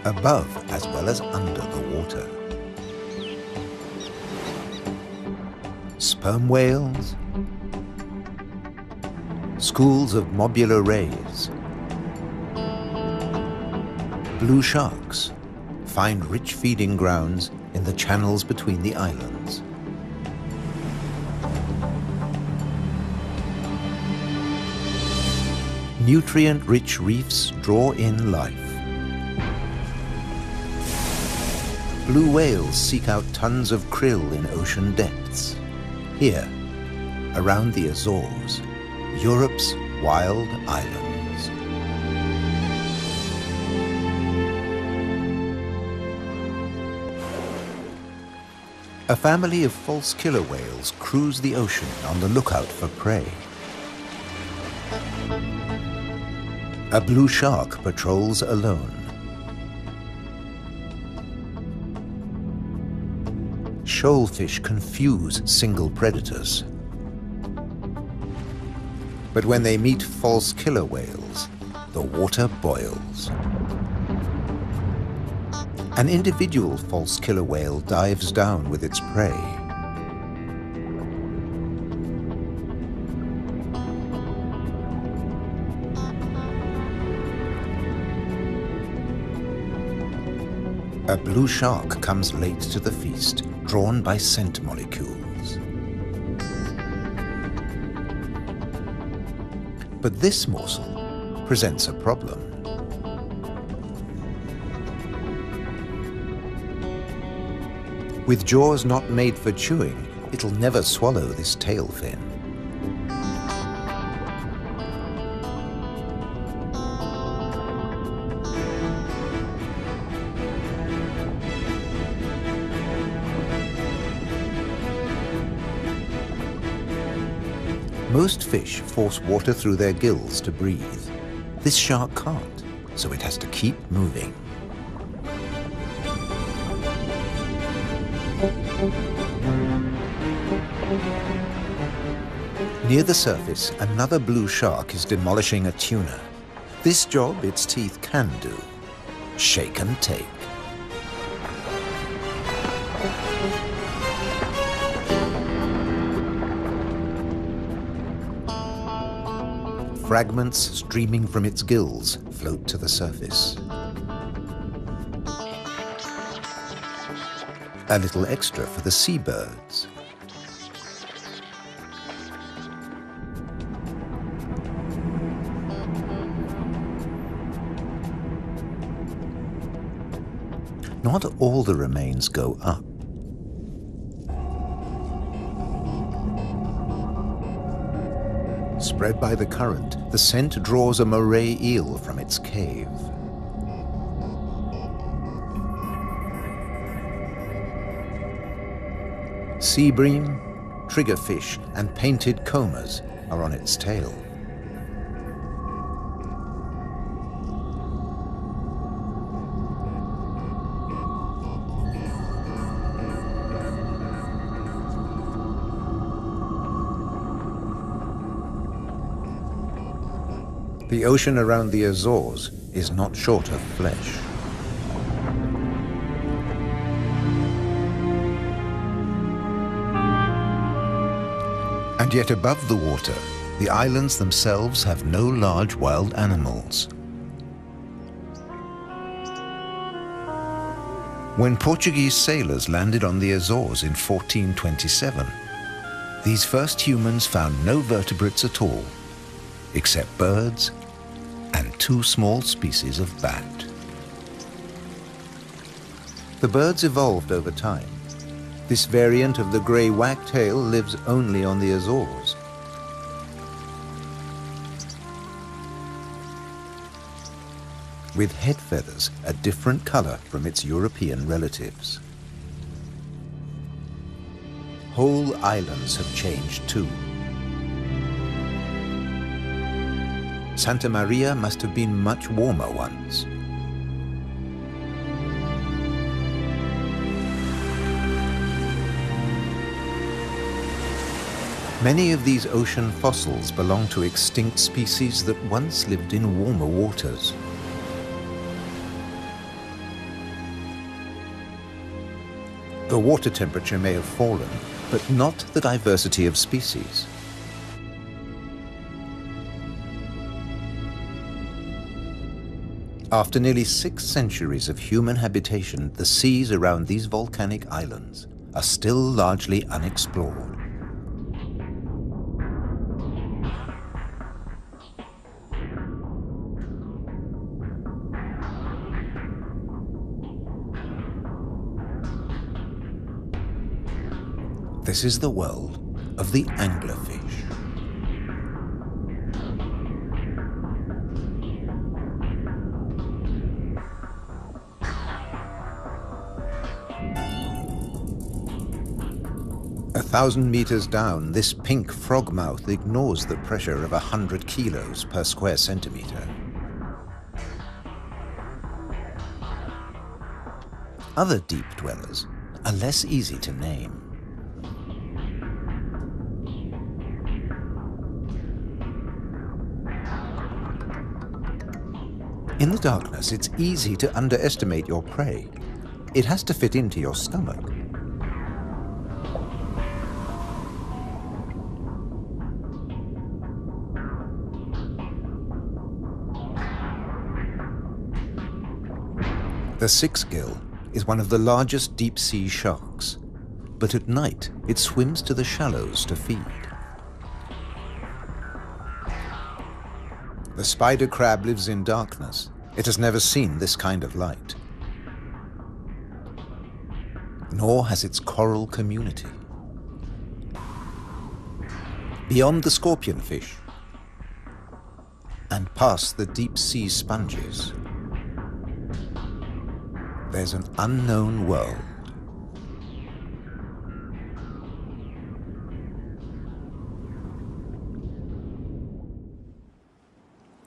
above as well as under the water. Sperm whales, schools of mobular rays, blue sharks find rich feeding grounds in the channels between the islands. Nutrient-rich reefs draw in life. Blue whales seek out tons of krill in ocean depths. Here, around the Azores, Europe's wild islands. A family of false killer whales cruise the ocean on the lookout for prey. A blue shark patrols alone. Shoalfish confuse single predators. But when they meet false killer whales, the water boils. An individual false killer whale dives down with its prey. A blue shark comes late to the feast, drawn by scent molecules. But this morsel presents a problem. With jaws not made for chewing, it'll never swallow this tail fin. Most fish force water through their gills to breathe. This shark can't, so it has to keep moving. Near the surface, another blue shark is demolishing a tuna. This job its teeth can do: shake and take. Fragments streaming from its gills float to the surface. A little extra for the seabirds. Not all the remains go up. Spread by the current, the scent draws a moray eel from its cave. Sea bream, triggerfish, and painted combers are on its tail. The ocean around the Azores is not short of flesh. And yet above the water, the islands themselves have no large wild animals. When Portuguese sailors landed on the Azores in 1427, these first humans found no vertebrates at all, except birds and two small species of bat. The birds evolved over time. This variant of the grey wagtail lives only on the Azores. With head feathers a different color from its European relatives. Whole islands have changed too. Santa Maria must have been much warmer once. Many of these ocean fossils belong to extinct species that once lived in warmer waters. The water temperature may have fallen, but not the diversity of species. After nearly 6 centuries of human habitation, the seas around these volcanic islands are still largely unexplored. This is the world of the anglerfish. A 1,000 meters down, this pink frogmouth ignores the pressure of 100 kilos per square centimeter. Other deep dwellers are less easy to name. In the darkness, it's easy to underestimate your prey. It has to fit into your stomach. The six-gill is one of the largest deep-sea sharks, but at night it swims to the shallows to feed. The spider crab lives in darkness. It has never seen this kind of light. Nor has its coral community. Beyond the scorpionfish and past the deep-sea sponges, there's an unknown world.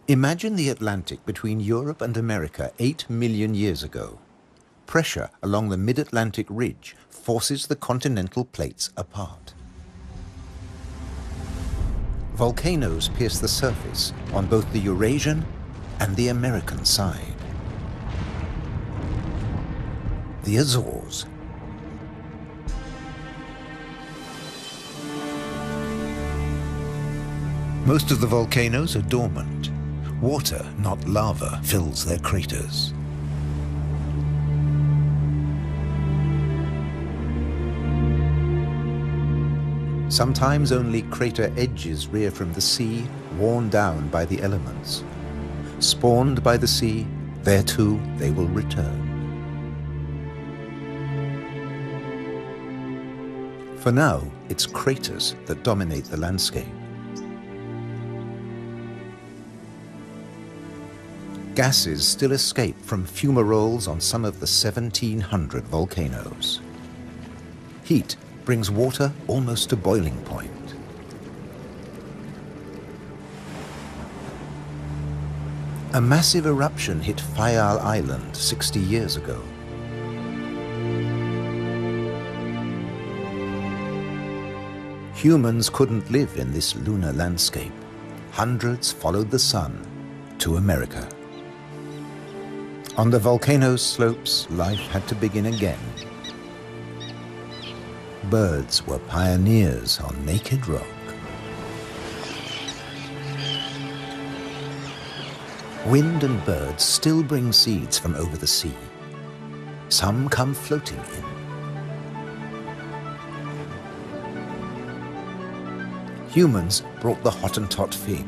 Imagine the Atlantic between Europe and America 8 million years ago. Pressure along the mid-Atlantic ridge forces the continental plates apart. Volcanoes pierce the surface on both the Eurasian and the American side. The Azores. Most of the volcanoes are dormant. Water, not lava, fills their craters. Sometimes only crater edges rear from the sea, worn down by the elements. Spawned by the sea, there too they will return. For now, it's craters that dominate the landscape. Gases still escape from fumaroles on some of the 1,700 volcanoes. Heat brings water almost to boiling point. A massive eruption hit Fayal Island 60 years ago. Humans couldn't live in this lunar landscape. Hundreds followed the sun to America. On the volcano's slopes, life had to begin again. Birds were pioneers on naked rock. Wind and birds still bring seeds from over the sea. Some come floating in. Humans brought the Hottentot fig,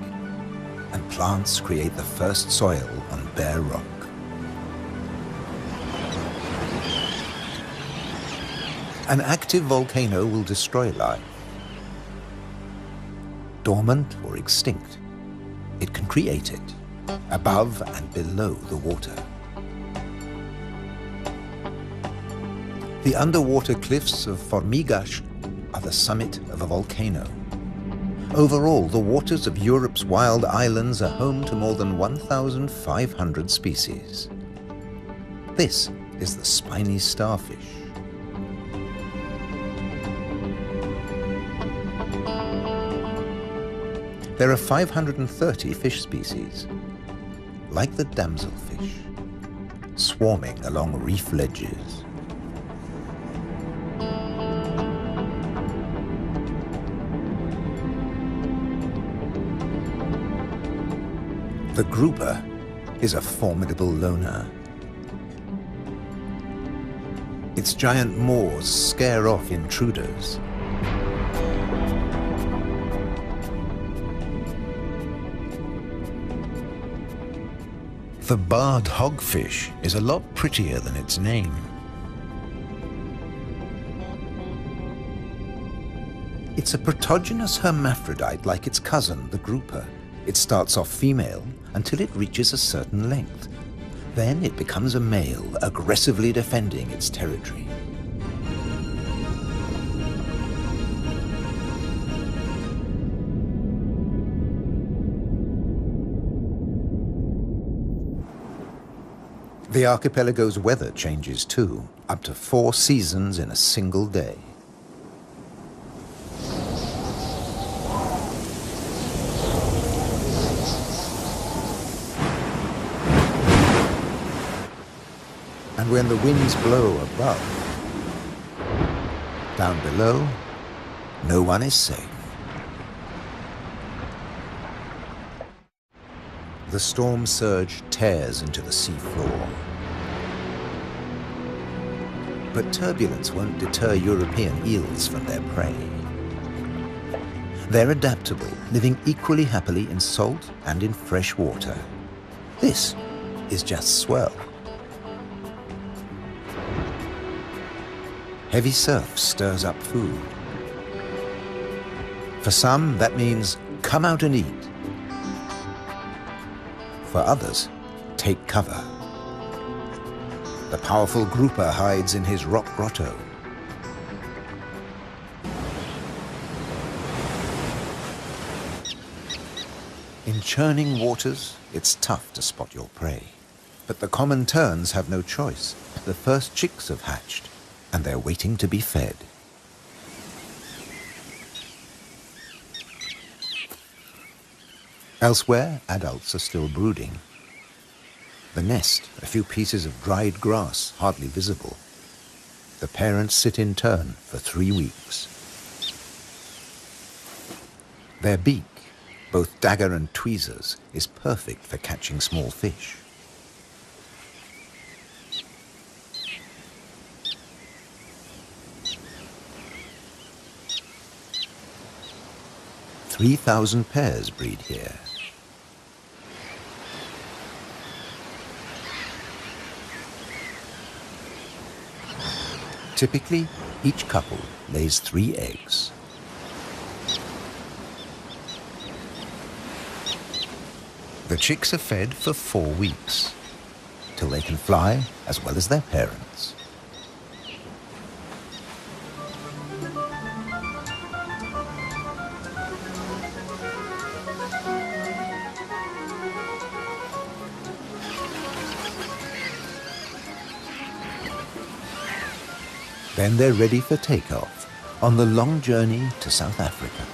and plants create the first soil on bare rock. An active volcano will destroy life. Dormant or extinct, it can create it, above and below the water. The underwater cliffs of Formigas are the summit of a volcano. Overall, the waters of Europe's wild islands are home to more than 1,500 species. This is the spiny starfish. There are 530 fish species, like the damselfish, swarming along reef ledges. The grouper is a formidable loner. Its giant maws scare off intruders. The barred hogfish is a lot prettier than its name. It's a protogynous hermaphrodite like its cousin, the grouper. It starts off female until it reaches a certain length. Then it becomes a male, aggressively defending its territory. The archipelago's weather changes too, up to 4 seasons in a single day. And when the winds blow above, down below, no one is safe. The storm surge tears into the sea floor. But turbulence won't deter European eels from their prey. They're adaptable, living equally happily in salt and in fresh water. This is just swell. Heavy surf stirs up food. For some, that means come out and eat. For others, take cover. The powerful grouper hides in his rock grotto. In churning waters, it's tough to spot your prey. But the common terns have no choice. The first chicks have hatched, and they're waiting to be fed. Elsewhere, adults are still brooding. The nest, a few pieces of dried grass, hardly visible. The parents sit in turn for 3 weeks. Their beak, both dagger and tweezers, is perfect for catching small fish. "3,000 pairs breed here. Typically, each couple lays 3 eggs. The chicks are fed for 4 weeks, till they can fly as well as their parents. Then they're ready for takeoff on the long journey to South Africa.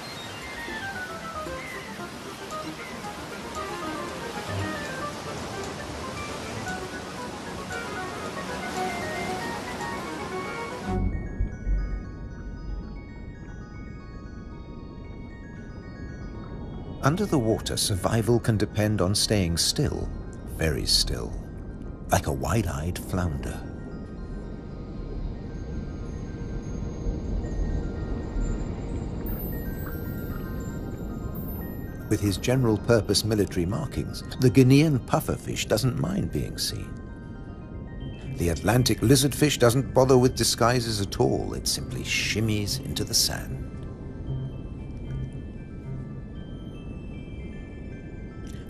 Under the water, survival can depend on staying still, very still, like a wide-eyed flounder. With his general-purpose military markings, the Guinean pufferfish doesn't mind being seen. The Atlantic lizardfish doesn't bother with disguises at all. It simply shimmies into the sand.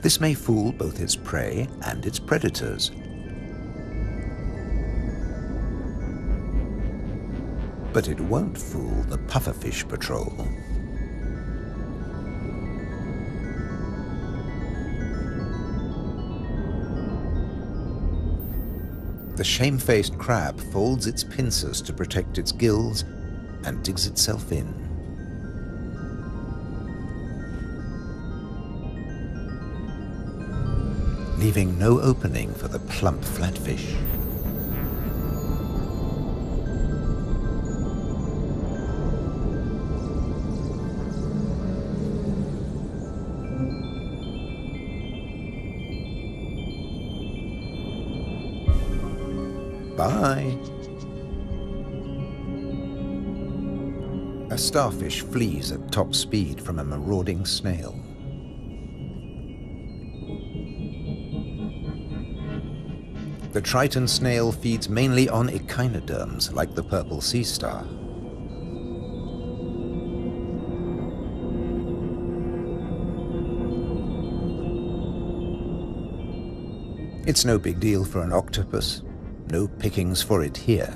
This may fool both its prey and its predators. But it won't fool the pufferfish patrol. The shamefaced crab folds its pincers to protect its gills and digs itself in. Leaving no opening for the plump flatfish. Bye. A starfish flees at top speed from a marauding snail. The Triton snail feeds mainly on echinoderms like the purple sea star. It's no big deal for an octopus. No pickings for it here.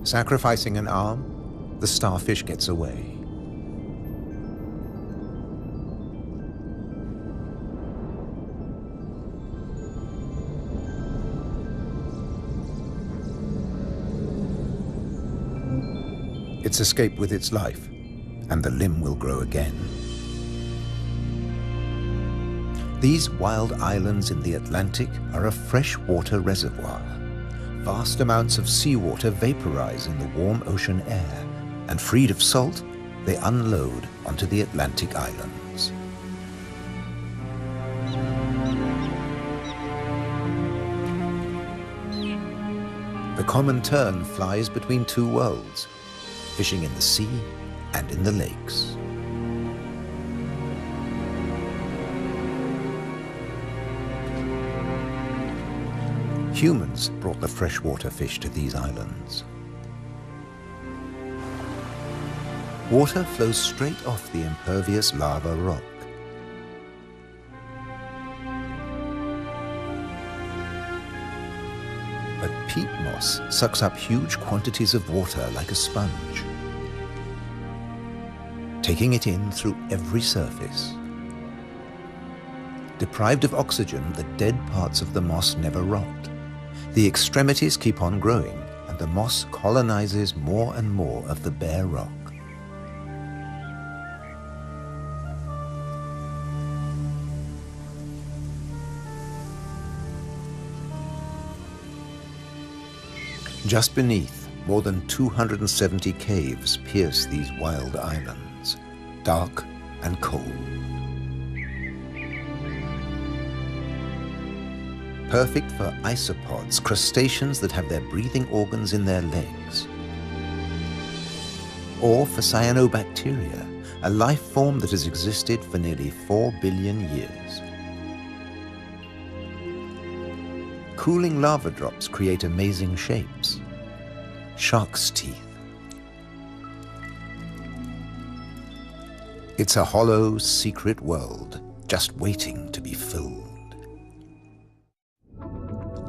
Sacrificing an arm, the starfish gets away. It's escaped with its life, and the limb will grow again. These wild islands in the Atlantic are a freshwater reservoir. Vast amounts of seawater vaporize in the warm ocean air, and freed of salt, they unload onto the Atlantic islands. The common tern flies between two worlds, fishing in the sea and in the lakes. Humans brought the freshwater fish to these islands. Water flows straight off the impervious lava rock. But peat moss sucks up huge quantities of water like a sponge, taking it in through every surface. Deprived of oxygen, the dead parts of the moss never rot. The extremities keep on growing, and the moss colonizes more and more of the bare rock. Just beneath, more than 270 caves pierce these wild islands, dark and cold. Perfect for isopods, crustaceans that have their breathing organs in their legs. Or for cyanobacteria, a life form that has existed for nearly 4 billion years. Cooling lava drops create amazing shapes. Shark's teeth. It's a hollow, secret world, just waiting to be filled.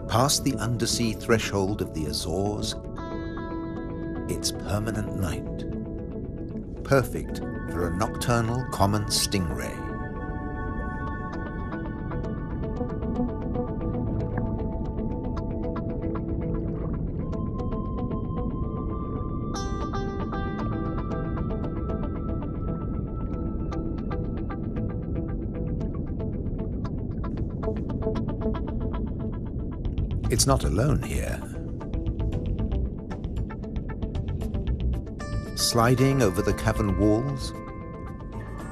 Past the undersea threshold of the Azores, it's permanent night. Perfect for a nocturnal common stingray. It's not alone here. Sliding over the cavern walls,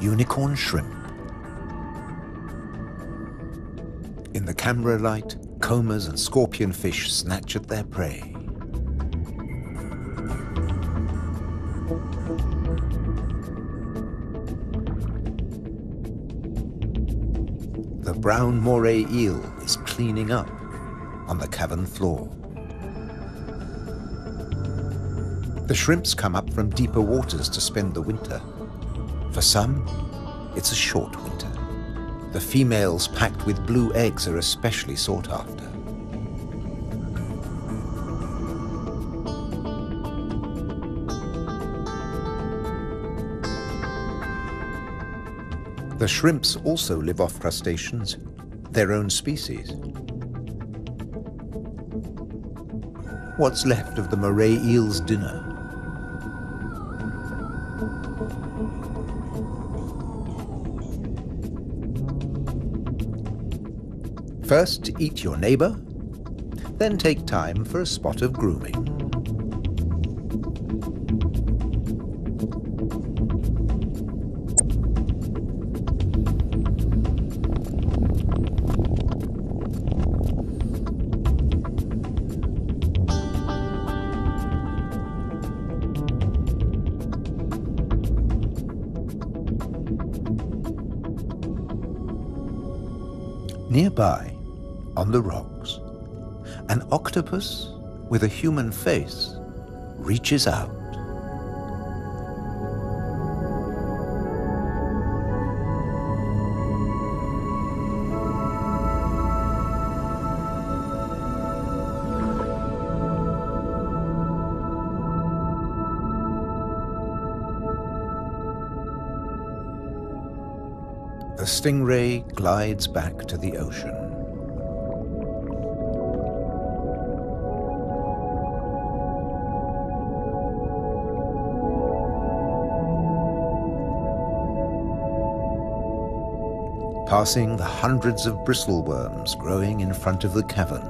unicorn shrimp. In the camera light, combers and scorpionfish snatch at their prey. The brown moray eel is cleaning up on the cavern floor. The shrimps come up from deeper waters to spend the winter. For some, it's a short winter. The females packed with blue eggs are especially sought after. The shrimps also live off crustaceans, their own species. What's left of the moray eel's dinner? First, eat your neighbor, then take time for a spot of grooming. Nearby, on the rocks, an octopus with a human face reaches out. The stingray glides back to the ocean. Passing the hundreds of bristleworms growing in front of the cavern.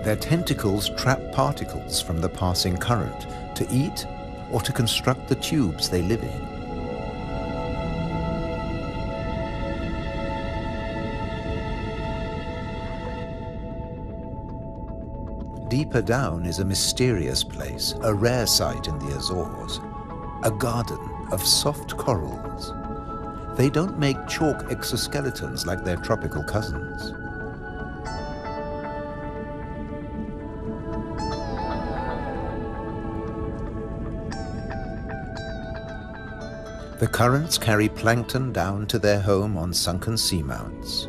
Their tentacles trap particles from the passing current to eat or to construct the tubes they live in. Deeper down is a mysterious place, a rare sight in the Azores, a garden of soft corals. They don't make chalk exoskeletons like their tropical cousins. The currents carry plankton down to their home on sunken seamounts.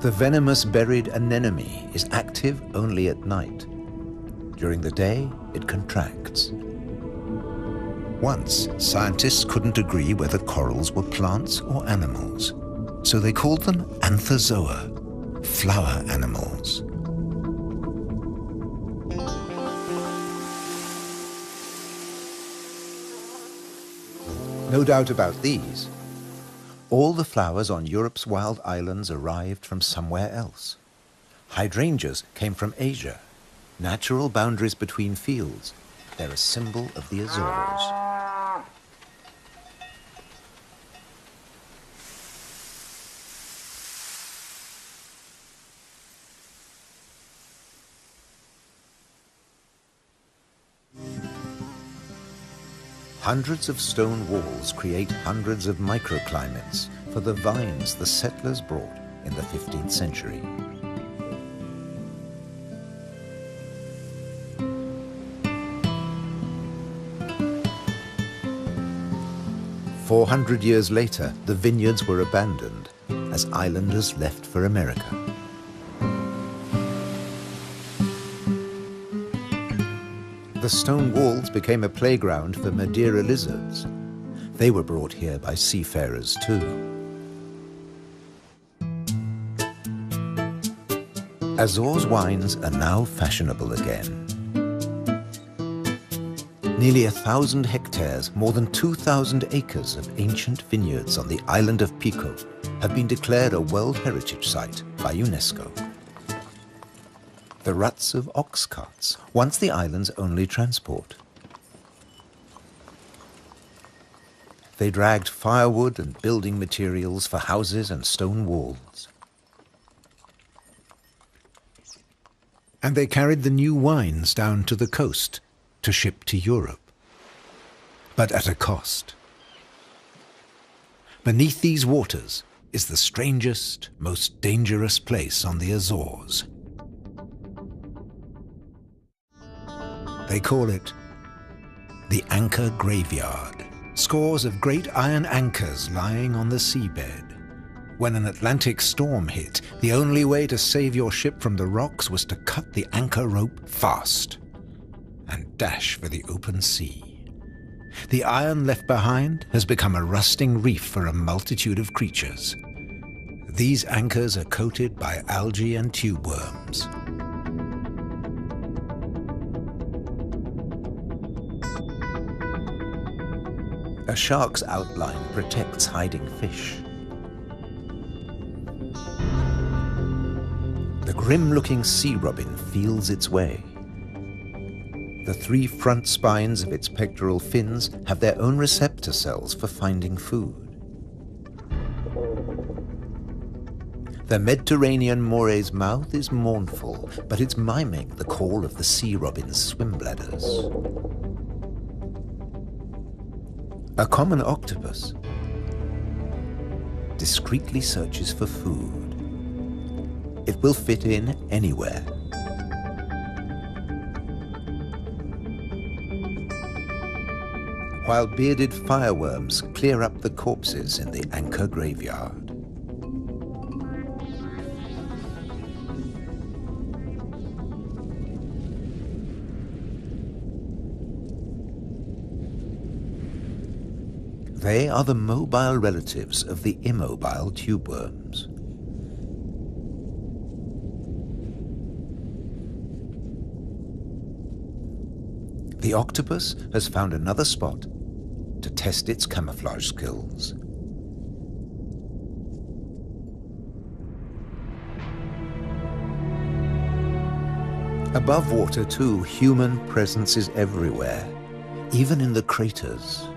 The venomous buried anemone is active only at night. During the day, it contracts. Once, scientists couldn't agree whether corals were plants or animals, so they called them anthozoa, flower animals. No doubt about these. All the flowers on Europe's wild islands arrived from somewhere else. Hydrangeas came from Asia. Natural boundaries between fields. They're a symbol of the Azores. Hundreds of stone walls create hundreds of microclimates for the vines the settlers brought in the 15th century. "400 years later, the vineyards were abandoned as islanders left for America. The stone walls became a playground for Madeira lizards. They were brought here by seafarers too. Azores wines are now fashionable again. Nearly 1,000 hectares, more than 2,000 acres of ancient vineyards on the island of Pico have been declared a World Heritage Site by UNESCO. The ruts of ox carts, once the island's only transport. They dragged firewood and building materials for houses and stone walls. And they carried the new wines down to the coast to ship to Europe. But at a cost. Beneath these waters is the strangest, most dangerous place on the Azores. They call it the Anchor Graveyard. Scores of great iron anchors lying on the seabed. When an Atlantic storm hit, the only way to save your ship from the rocks was to cut the anchor rope fast and dash for the open sea. The iron left behind has become a rusting reef for a multitude of creatures. These anchors are coated by algae and tube worms. A shark's outline protects hiding fish. The grim-looking sea robin feels its way. The 3 front spines of its pectoral fins have their own receptor cells for finding food. The Mediterranean mooray's mouth is mournful, but it's miming the call of the sea robin's swim bladders. A common octopus discreetly searches for food. It will fit in anywhere. While bearded fireworms clear up the corpses in the anchor graveyard. They are the mobile relatives of the immobile tube worms. The octopus has found another spot to test its camouflage skills. Above water, too, human presence is everywhere, even in the craters.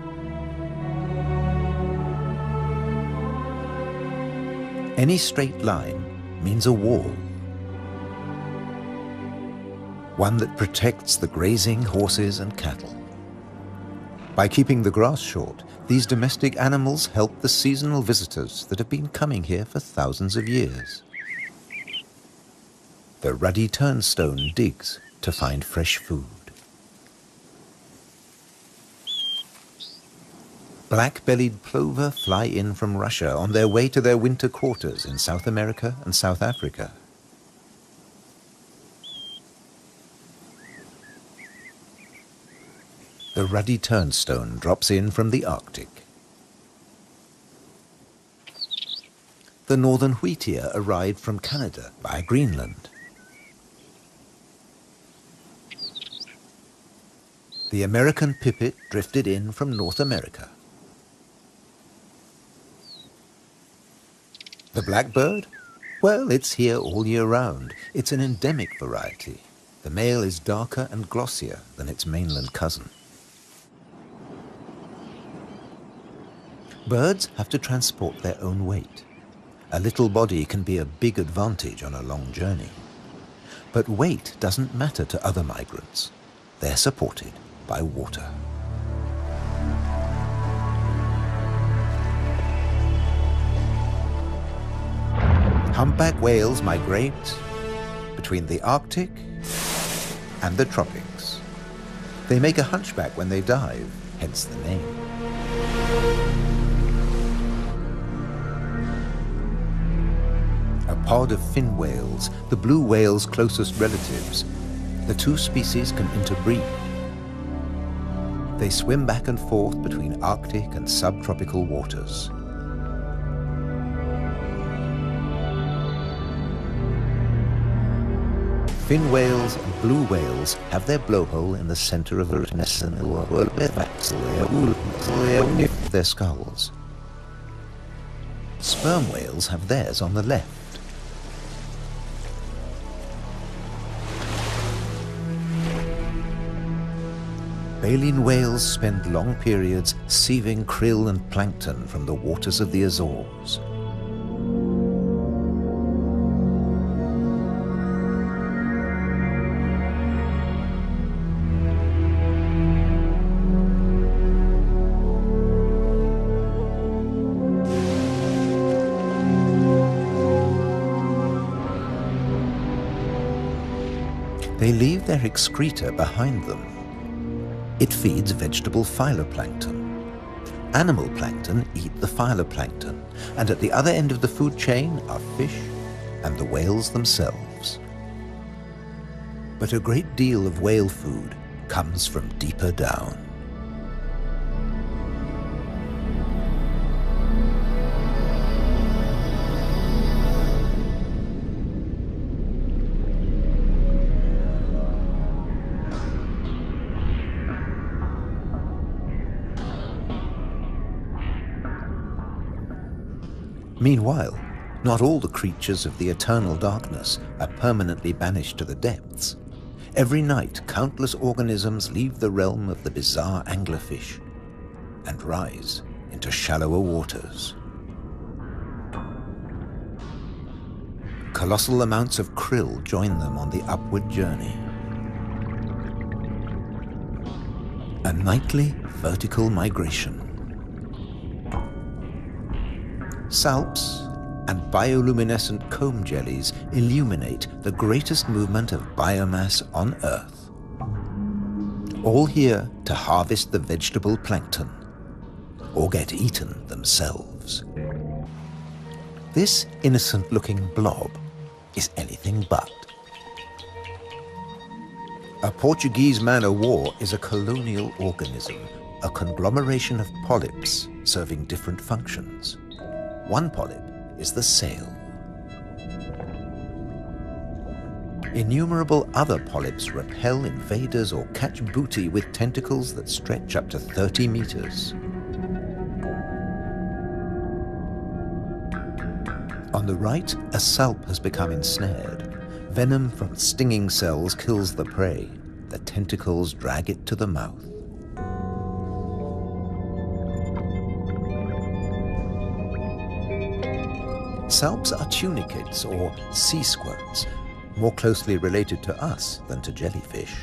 Any straight line means a wall, one that protects the grazing horses and cattle. By keeping the grass short, these domestic animals help the seasonal visitors that have been coming here for thousands of years. The ruddy turnstone digs to find fresh food. Black-bellied plover fly in from Russia on their way to their winter quarters in South America and South Africa. The ruddy turnstone drops in from the Arctic. The northern wheatear arrived from Canada via Greenland. The American pipit drifted in from North America. The blackbird? Well, it's here all year round. It's an endemic variety. The male is darker and glossier than its mainland cousin. Birds have to transport their own weight. A little body can be a big advantage on a long journey. But weight doesn't matter to other migrants. They're supported by water. Humpback whales migrate between the Arctic and the tropics. They make a hunchback when they dive, hence the name. A pod of fin whales, the blue whale's closest relatives, the two species can interbreed. They swim back and forth between Arctic and subtropical waters. Fin whales and blue whales have their blowhole in the center of their skulls. Sperm whales have theirs on the left. Baleen whales spend long periods sieving krill and plankton from the waters of the Azores. They leave their excreta behind them. It feeds vegetable phytoplankton. Animal plankton eat the phytoplankton, and at the other end of the food chain are fish and the whales themselves. But a great deal of whale food comes from deeper down. Meanwhile, not all the creatures of the eternal darkness are permanently banished to the depths. Every night, countless organisms leave the realm of the bizarre anglerfish and rise into shallower waters. Colossal amounts of krill join them on the upward journey. A nightly vertical migration. Salps and bioluminescent comb jellies illuminate the greatest movement of biomass on Earth. All here to harvest the vegetable plankton or get eaten themselves. This innocent-looking blob is anything but. A Portuguese man-o'-war is a colonial organism, a conglomeration of polyps serving different functions. One polyp is the sail. Innumerable other polyps repel invaders or catch booty with tentacles that stretch up to 30 meters. On the right, a salp has become ensnared. Venom from stinging cells kills the prey. The tentacles drag it to the mouth. Salps are tunicates or sea squirts, more closely related to us than to jellyfish.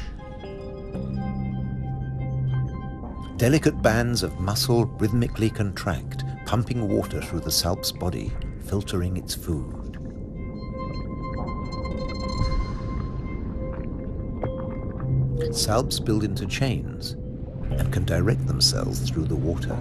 Delicate bands of muscle rhythmically contract, pumping water through the salp's body, filtering its food. Salps build into chains and can direct themselves through the water.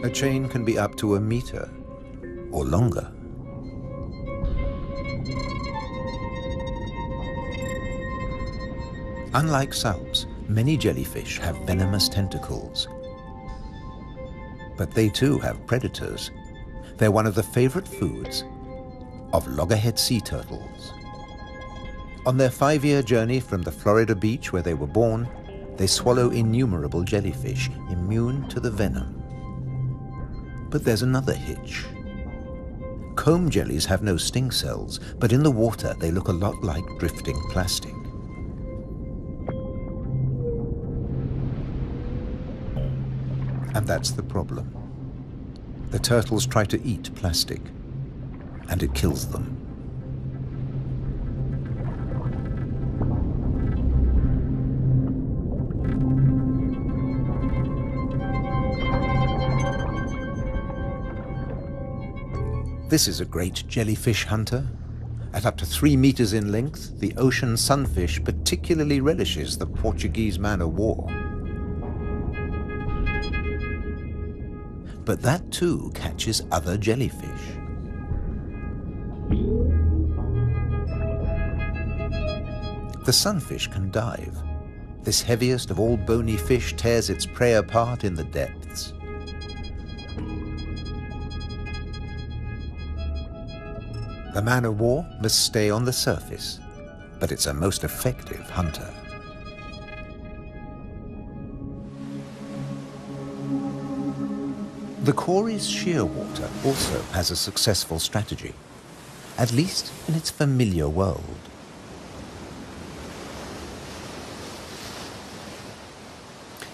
A chain can be up to a meter or longer. Unlike salps, many jellyfish have venomous tentacles. But they too have predators. They're one of the favorite foods of loggerhead sea turtles. On their 5-year journey from the Florida beach where they were born, they swallow innumerable jellyfish immune to the venom. But there's another hitch. Comb jellies have no sting cells, but in the water they look a lot like drifting plastic. And that's the problem. The turtles try to eat plastic, and it kills them. This is a great jellyfish hunter. At up to 3 meters in length, the ocean sunfish particularly relishes the Portuguese man-o'-war. But that too catches other jellyfish. The sunfish can dive. This heaviest of all bony fish tears its prey apart in the depths. The man-o'-war must stay on the surface, but it's a most effective hunter. The Cory's shearwater also has a successful strategy, at least in its familiar world.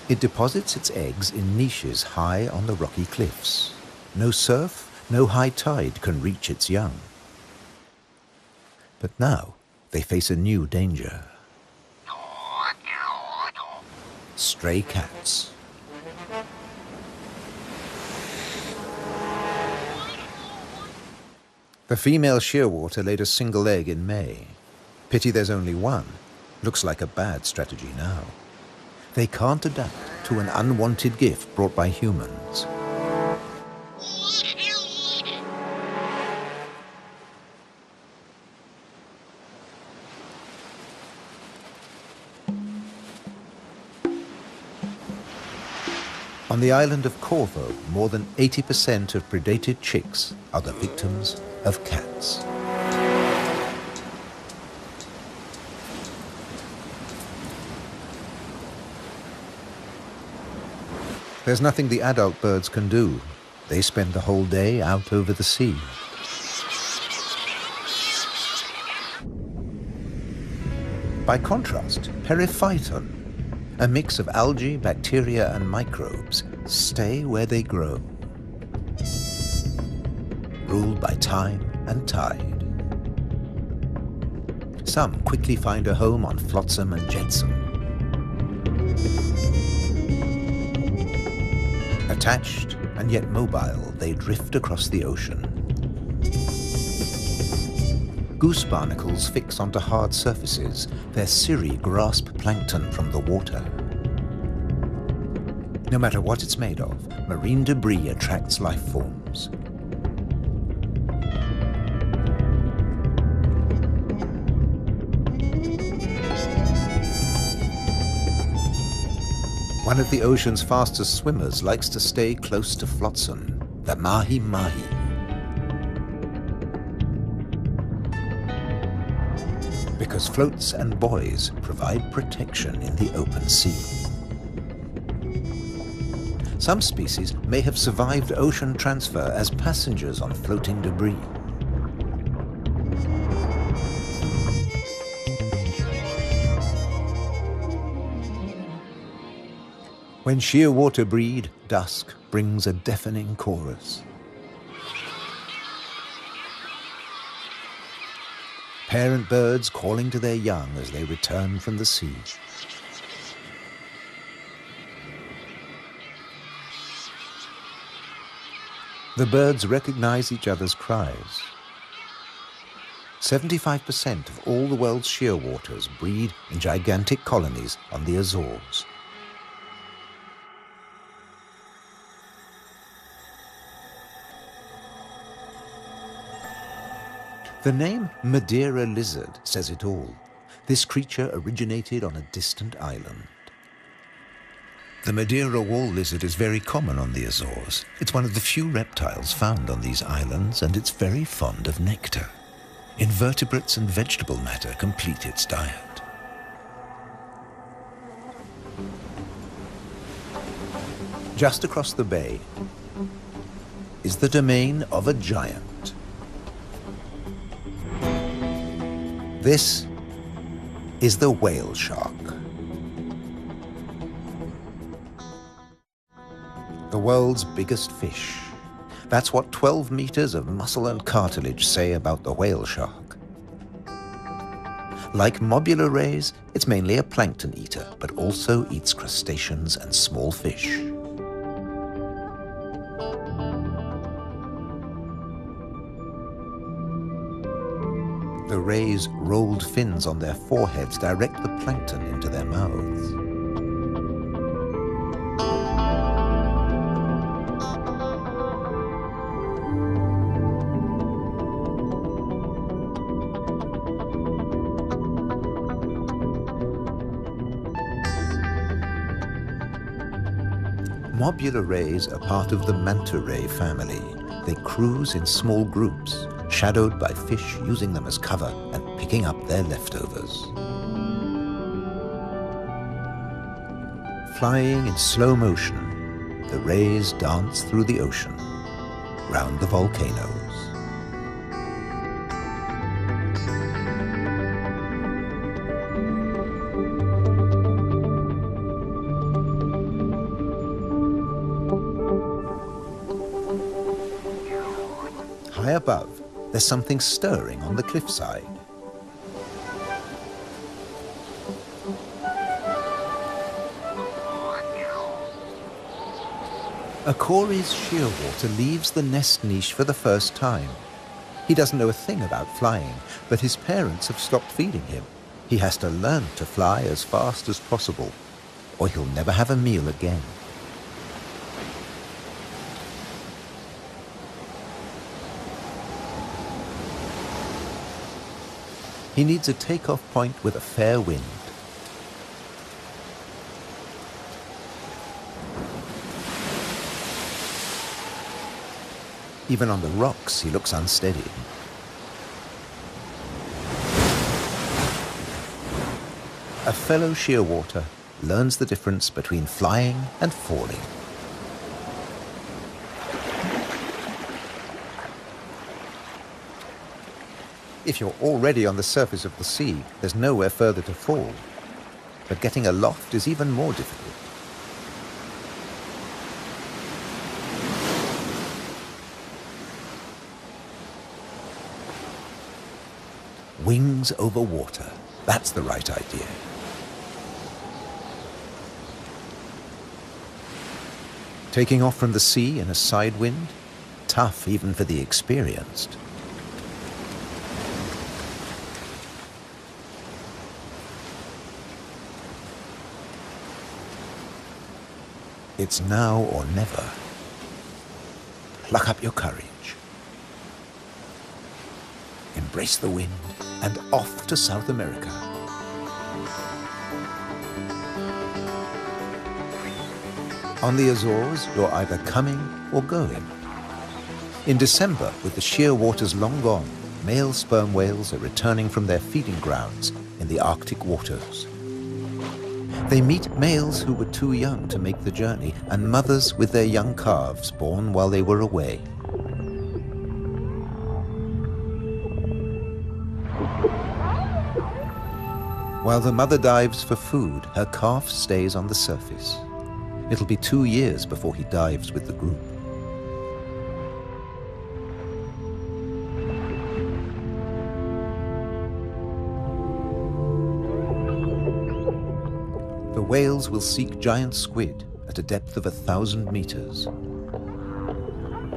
It deposits its eggs in niches high on the rocky cliffs. No surf, no high tide can reach its young. But now they face a new danger. Stray cats. The female shearwater laid a single egg in May. Pity there's only one. Looks like a bad strategy now. They can't adapt to an unwanted gift brought by humans. On the island of Corvo, more than 80% of predated chicks are the victims of cats. There's nothing the adult birds can do. They spend the whole day out over the sea. By contrast, periphyton, a mix of algae, bacteria, and microbes, stay where they grow, ruled by time and tide. Some quickly find a home on flotsam and jetsam. Attached and yet mobile, they drift across the ocean. Goose barnacles fix onto hard surfaces. Their cirri grasp plankton from the water. No matter what it's made of, marine debris attracts life forms. One of the ocean's fastest swimmers likes to stay close to flotsam, the mahi-mahi. Because floats and buoys provide protection in the open sea. Some species may have survived ocean transfer as passengers on floating debris. When shearwater breed, dusk brings a deafening chorus. Parent birds calling to their young as they return from the sea. The birds recognize each other's cries. 75% of all the world's shearwaters breed in gigantic colonies on the Azores. The name Madeira lizard says it all. This creature originated on a distant island. The Madeira wall lizard is very common on the Azores. It's one of the few reptiles found on these islands, and it's very fond of nectar. Invertebrates and vegetable matter complete its diet. Just across the bay is the domain of a giant. This is the whale shark. The world's biggest fish. That's what 12 meters of muscle and cartilage say about the whale shark. Like mobula rays, it's mainly a plankton eater, but also eats crustaceans and small fish. The rays' rolled fins on their foreheads direct the plankton into their mouths. Mobula rays are part of the manta ray family. They cruise in small groups, shadowed by fish using them as cover and picking up their leftovers. Flying in slow motion, the rays dance through the ocean, round the volcanoes. High above, there's something stirring on the cliffside. A Cory's shearwater leaves the nest niche for the first time. He doesn't know a thing about flying, but his parents have stopped feeding him. He has to learn to fly as fast as possible, or he'll never have a meal again. He needs a takeoff point with a fair wind. Even on the rocks, he looks unsteady. A fellow shearwater learns the difference between flying and falling. If you're already on the surface of the sea, there's nowhere further to fall. But getting aloft is even more difficult. Wings over water. That's the right idea. Taking off from the sea in a side wind? Tough even for the experienced. It's now or never. Pluck up your courage. Embrace the wind and off to South America. On the Azores, you're either coming or going. In December, with the sheer waters long gone, male sperm whales are returning from their feeding grounds in the Arctic waters. They meet males who were too young to make the journey and mothers with their young calves born while they were away. While the mother dives for food, her calf stays on the surface. It'll be 2 years before he dives with the group. The whales will seek giant squid at a depth of 1,000 meters.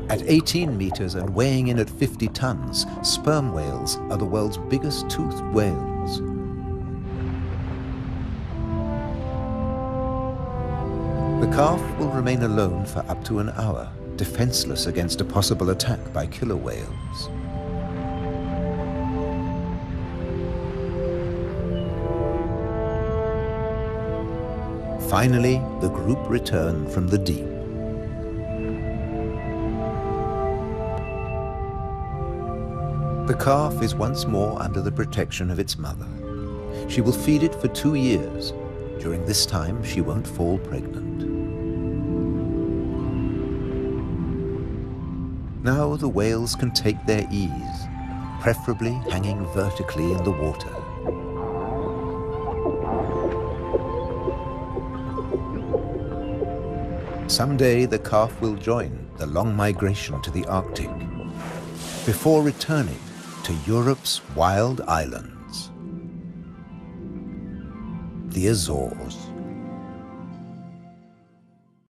At 18 meters and weighing in at 50 tons, sperm whales are the world's biggest toothed whales. The calf will remain alone for up to an hour, defenseless against a possible attack by killer whales. Finally, the group return from the deep. The calf is once more under the protection of its mother. She will feed it for 2 years. During this time, she won't fall pregnant. Now the whales can take their ease, preferably hanging vertically in the water. Someday the calf will join the long migration to the Arctic, before returning to Europe's wild islands, the Azores.